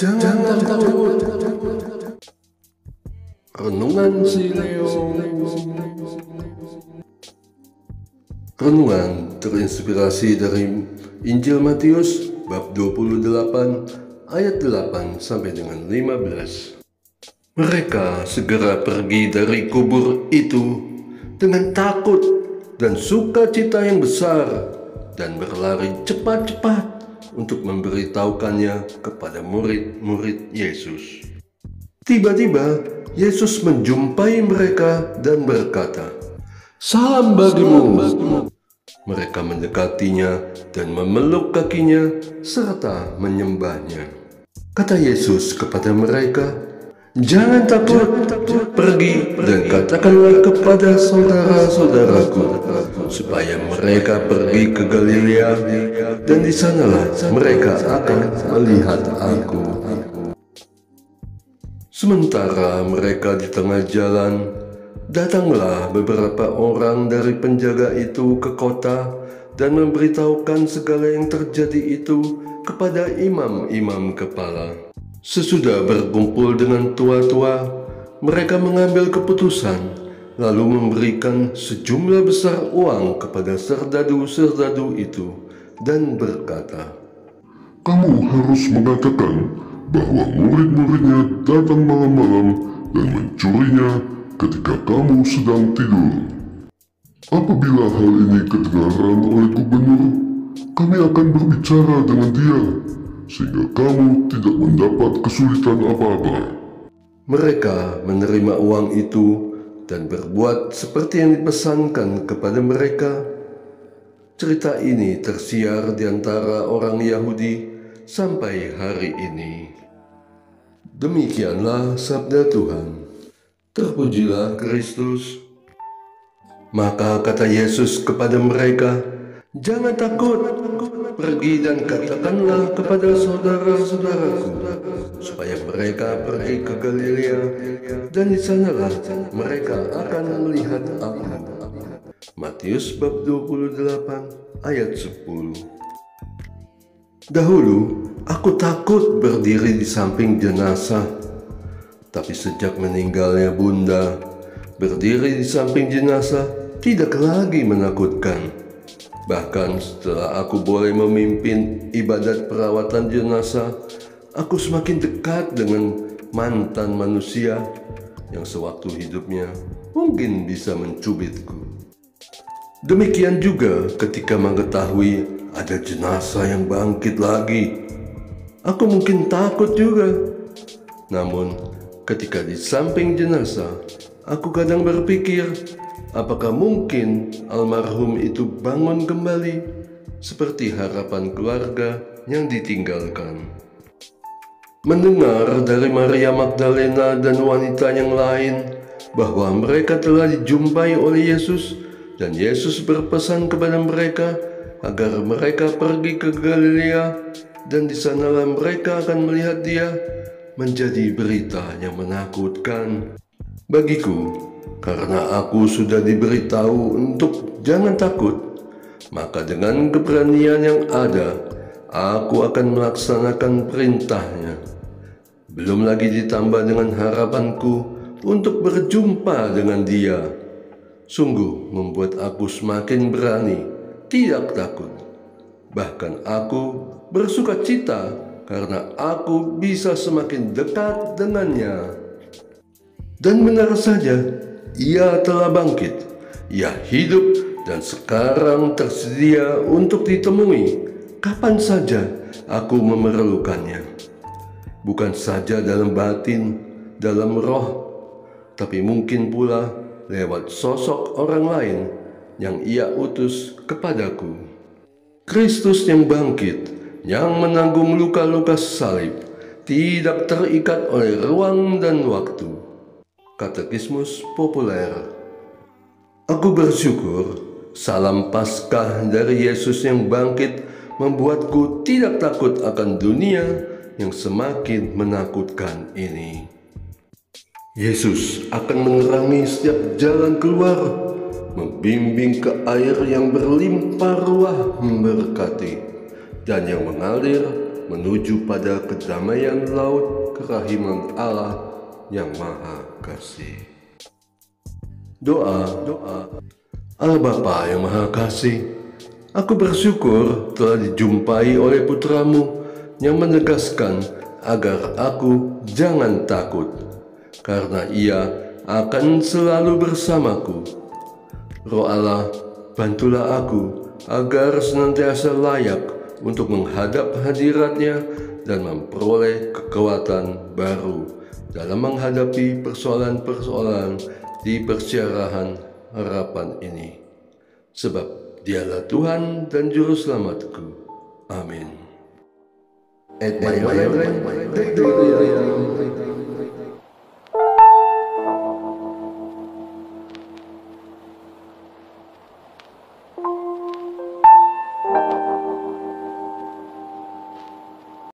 Jangan takut. Renungan si Leo. Renungan terinspirasi dari Injil Matius bab 28 ayat 8 sampai dengan 15. Mereka segera pergi dari kubur itu dengan takut dan sukacita yang besar dan berlari cepat-cepat untuk memberitahukannya kepada murid-murid Yesus. Tiba-tiba Yesus menjumpai mereka dan berkata, "Salam bagimu." Mereka mendekatinya dan memeluk kakinya serta menyembahnya. Kata Yesus kepada mereka, "Jangan takut, pergi dan katakanlah kepada saudara-saudaraku supaya mereka pergi ke Galilea, dan di sanalah mereka akan melihat Aku." Sementara mereka di tengah jalan, datanglah beberapa orang dari penjaga itu ke kota dan memberitahukan segala yang terjadi itu kepada imam-imam kepala. Sesudah berkumpul dengan tua-tua, mereka mengambil keputusan, lalu memberikan sejumlah besar uang kepada serdadu-serdadu itu dan berkata, "Kamu harus mengatakan bahwa murid-muridnya datang malam-malam dan mencurinya ketika kamu sedang tidur. Apabila hal ini kedengaran oleh gubernur, kami akan berbicara dengan dia, sehingga kamu tidak mendapat kesulitan apa-apa." Mereka menerima uang itu dan berbuat seperti yang dipesankan kepada mereka. Cerita ini tersiar di antara orang Yahudi sampai hari ini. Demikianlah sabda Tuhan. Terpujilah Kristus. Maka kata Yesus kepada mereka, "Jangan takut, pergi dan katakanlah kepada saudara-saudaraku supaya mereka pergi ke Galilea, dan di sanalah mereka akan melihat Aku." Matius bab 28 ayat 10. Dahulu aku takut berdiri di samping jenazah, tapi sejak meninggalnya Bunda, berdiri di samping jenazah tidak lagi menakutkan. Bahkan setelah aku boleh memimpin ibadat perawatan jenazah, aku semakin dekat dengan mantan manusia yang sewaktu hidupnya mungkin bisa mencubitku. Demikian juga ketika mengetahui ada jenazah yang bangkit lagi, aku mungkin takut juga. Namun ketika di samping jenazah, aku kadang berpikir, apakah mungkin almarhum itu bangun kembali seperti harapan keluarga yang ditinggalkan. Mendengar dari Maria Magdalena dan wanita yang lain bahwa mereka telah dijumpai oleh Yesus, dan Yesus berpesan kepada mereka agar mereka pergi ke Galilea, dan di sanalah mereka akan melihat Dia, menjadi berita yang menakutkan bagiku. Karena aku sudah diberitahu untuk jangan takut, maka dengan keberanian yang ada, aku akan melaksanakan perintahnya. Belum lagi ditambah dengan harapanku untuk berjumpa dengan Dia. Sungguh membuat aku semakin berani, tidak takut. Bahkan aku bersuka cita karena aku bisa semakin dekat dengannya. Dan benar saja, Ia telah bangkit. Ia hidup dan sekarang tersedia untuk ditemui kapan saja aku memerlukannya. Bukan saja dalam batin, dalam roh, tapi mungkin pula lewat sosok orang lain yang Ia utus kepadaku. Kristus yang bangkit, yang menanggung luka-luka salib, tidak terikat oleh ruang dan waktu. Katekismus Populer. Aku bersyukur salam Paskah dari Yesus yang bangkit membuatku tidak takut akan dunia yang semakin menakutkan ini. Yesus akan menerangi setiap jalan keluar, membimbing ke air yang berlimpah ruah memberkati, dan yang mengalir menuju pada kedamaian laut kerahiman Allah yang Maha Kasih. Doa. Allah Bapa yang Maha Kasih, aku bersyukur telah dijumpai oleh putramu yang menegaskan agar aku jangan takut, karena ia akan selalu bersamaku. Roh Allah, bantulah aku agar senantiasa layak untuk menghadap hadirat-Nya dan memperoleh kekuatan baru dalam menghadapi persoalan-persoalan di persiarahan harapan ini. Sebab Dialah Tuhan dan Juru Selamatku. Amin.